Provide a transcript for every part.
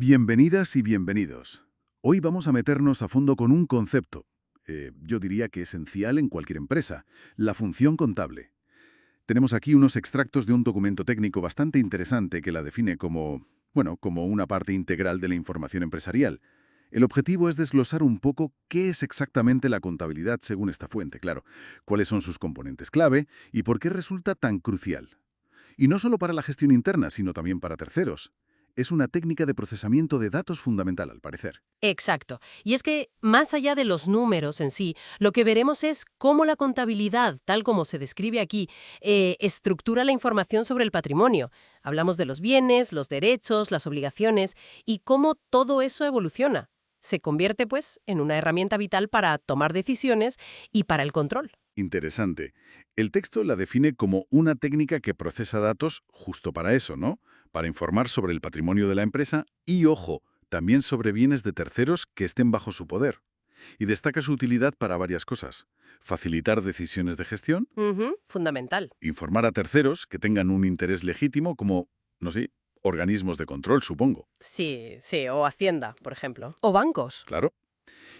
Bienvenidas y bienvenidos. Hoy vamos a meternos a fondo con un concepto, yo diría que esencial en cualquier empresa, la función contable. Tenemos aquí unos extractos de un documento técnico bastante interesante que la define como, bueno, como una parte integral de la información empresarial. El objetivo es desglosar un poco qué es exactamente la contabilidad según esta fuente, claro, cuáles son sus componentes clave y por qué resulta tan crucial. Y no solo para la gestión interna, sino también para terceros. Es una técnica de procesamiento de datos fundamental, al parecer. Exacto. Y es que, más allá de los números en sí, lo que veremos es cómo la contabilidad, tal como se describe aquí, estructura la información sobre el patrimonio. Hablamos de los bienes, los derechos, las obligaciones y cómo todo eso evoluciona. Se convierte, pues, en una herramienta vital para tomar decisiones y para el control. Interesante. El texto la define como una técnica que procesa datos justo para eso, ¿no? Para informar sobre el patrimonio de la empresa y, ojo, también sobre bienes de terceros que estén bajo su poder. Y destaca su utilidad para varias cosas. Facilitar decisiones de gestión, Ujú, fundamental. informar a terceros que tengan un interés legítimo como, no sé, organismos de control, supongo. Sí, sí, o Hacienda, por ejemplo. O bancos. Claro.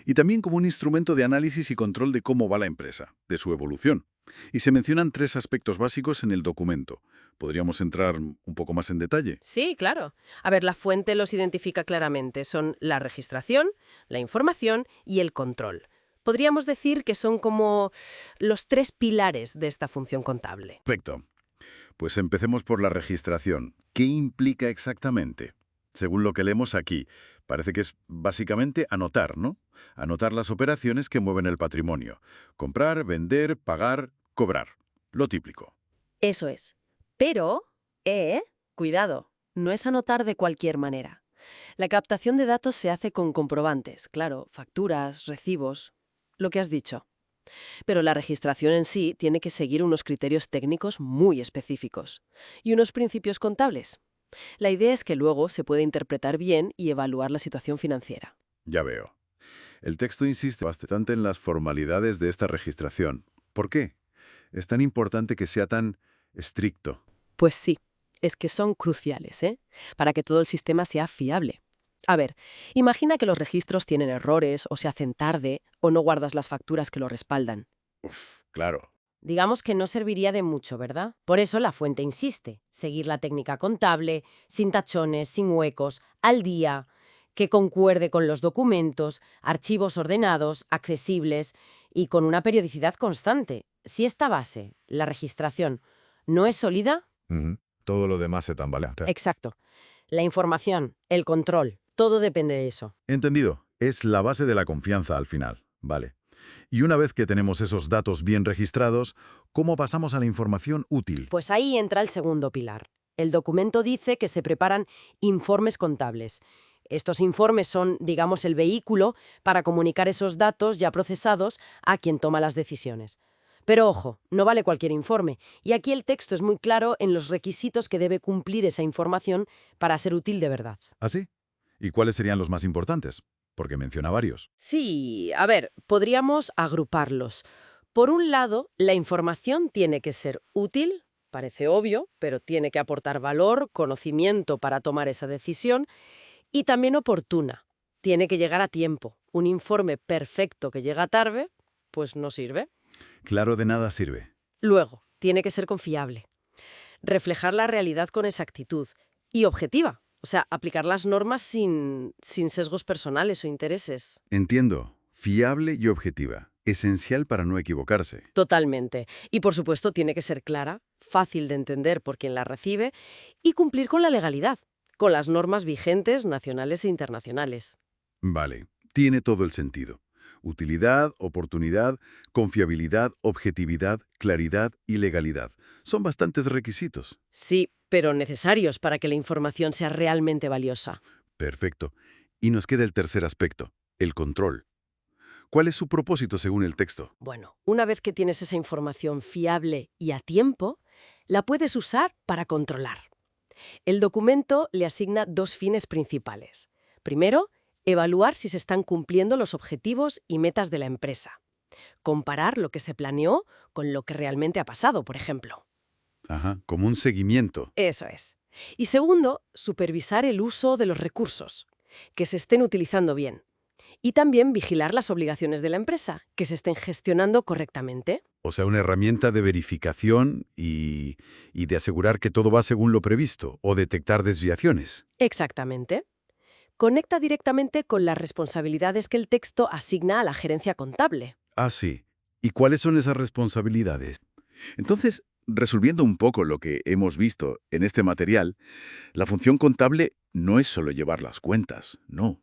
Y también como un instrumento de análisis y control de cómo va la empresa, de su evolución. Y se mencionan tres aspectos básicos en el documento. ¿Podríamos entrar un poco más en detalle? Sí, claro. A ver, la fuente los identifica claramente. Son la registración, la información y el control. Podríamos decir que son como los tres pilares de esta función contable. Perfecto. Pues empecemos por la registración. ¿Qué implica exactamente? Según lo que leemos aquí, parece que es básicamente anotar, ¿no? Anotar las operaciones que mueven el patrimonio. Comprar, vender, pagar, cobrar. Lo típico. Eso es. Pero, cuidado, no es anotar de cualquier manera. La captación de datos se hace con comprobantes, claro, facturas, recibos, lo que has dicho. Pero la registración en sí tiene que seguir unos criterios técnicos muy específicos y unos principios contables. La idea es que luego se puede interpretar bien y evaluar la situación financiera. Ya veo. El texto insiste bastante en las formalidades de esta registración. ¿Por qué? Es tan importante que sea tan estricto. Pues sí, es que son cruciales, ¿eh? Para que todo el sistema sea fiable. A ver, imagina que los registros tienen errores o se hacen tarde o no guardas las facturas que lo respaldan. Uf, claro. Digamos que no serviría de mucho, ¿verdad? Por eso la fuente insiste, seguir la técnica contable, sin tachones, sin huecos, al día, que concuerde con los documentos, archivos ordenados, accesibles y con una periodicidad constante. Si esta base, la registración, no es sólida, Ujú. Todo lo demás se tambalea. exacto. La información, el control, todo depende de eso. Entendido. Es la base de la confianza al final. Vale. Y una vez que tenemos esos datos bien registrados, ¿cómo pasamos a la información útil? Pues ahí entra el segundo pilar. El documento dice que se preparan informes contables. Estos informes son, digamos, el vehículo para comunicar esos datos ya procesados a quien toma las decisiones. Pero ojo, no vale cualquier informe, y aquí el texto es muy claro en los requisitos que debe cumplir esa información para ser útil de verdad. ¿Así? ¿Y cuáles serían los más importantes? Porque menciona varios. Sí, a ver, podríamos agruparlos. Por un lado, la información tiene que ser útil, parece obvio, pero tiene que aportar valor, conocimiento para tomar esa decisión, y también oportuna. Tiene que llegar a tiempo. Un informe perfecto que llega tarde, pues no sirve. Claro, de nada sirve. Luego, tiene que ser confiable. Reflejar la realidad con exactitud y objetiva. O sea, aplicar las normas sin sesgos personales o intereses. Entiendo. Fiable y objetiva. Esencial para no equivocarse. Totalmente. Y por supuesto tiene que ser clara, fácil de entender por quien la recibe y cumplir con la legalidad, con las normas vigentes nacionales e internacionales. Vale. Tiene todo el sentido. Utilidad, oportunidad, confiabilidad, objetividad, claridad y legalidad. Son bastantes requisitos. Sí, pero necesarios para que la información sea realmente valiosa. Perfecto. Y nos queda el tercer aspecto, el control. ¿Cuál es su propósito según el texto? Bueno, una vez que tienes esa información fiable y a tiempo, la puedes usar para controlar. El documento le asigna dos fines principales. Primero, evaluar si se están cumpliendo los objetivos y metas de la empresa. Comparar lo que se planeó con lo que realmente ha pasado, por ejemplo. Ajá, como un seguimiento. Eso es. Y segundo, supervisar el uso de los recursos. que se estén utilizando bien. Y también vigilar las obligaciones de la empresa, que se estén gestionando correctamente. O sea, una herramienta de verificación y de asegurar que todo va según lo previsto, o detectar desviaciones. Exactamente. Conecta directamente con las responsabilidades que el texto asigna a la gerencia contable. Ah, sí. ¿Y cuáles son esas responsabilidades? Entonces, resolviendo un poco lo que hemos visto en este material, la función contable no es solo llevar las cuentas, no,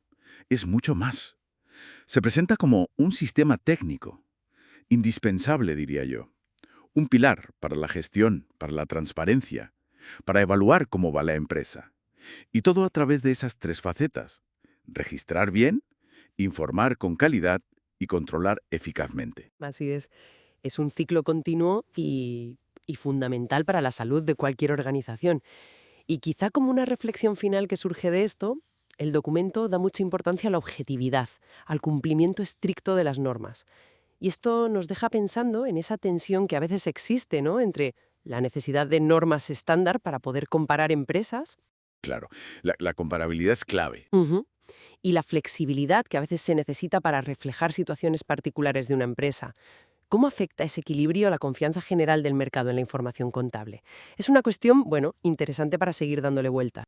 es mucho más. Se presenta como un sistema técnico, indispensable, diría yo. Un pilar para la gestión, para la transparencia, para evaluar cómo va la empresa. Y todo a través de esas tres facetas: registrar bien, informar con calidad y controlar eficazmente. Así es un ciclo continuo y fundamental para la salud de cualquier organización. Y quizá como una reflexión final que surge de esto, el documento da mucha importancia a la objetividad, al cumplimiento estricto de las normas. Y esto nos deja pensando en esa tensión que a veces existe, ¿no?, entre la necesidad de normas estándar para poder comparar empresas. Claro, la comparabilidad es clave. Ujú. Y la flexibilidad que a veces se necesita para reflejar situaciones particulares de una empresa. ¿Cómo afecta ese equilibrio a la confianza general del mercado en la información contable? Es una cuestión, bueno, interesante para seguir dándole vuelta.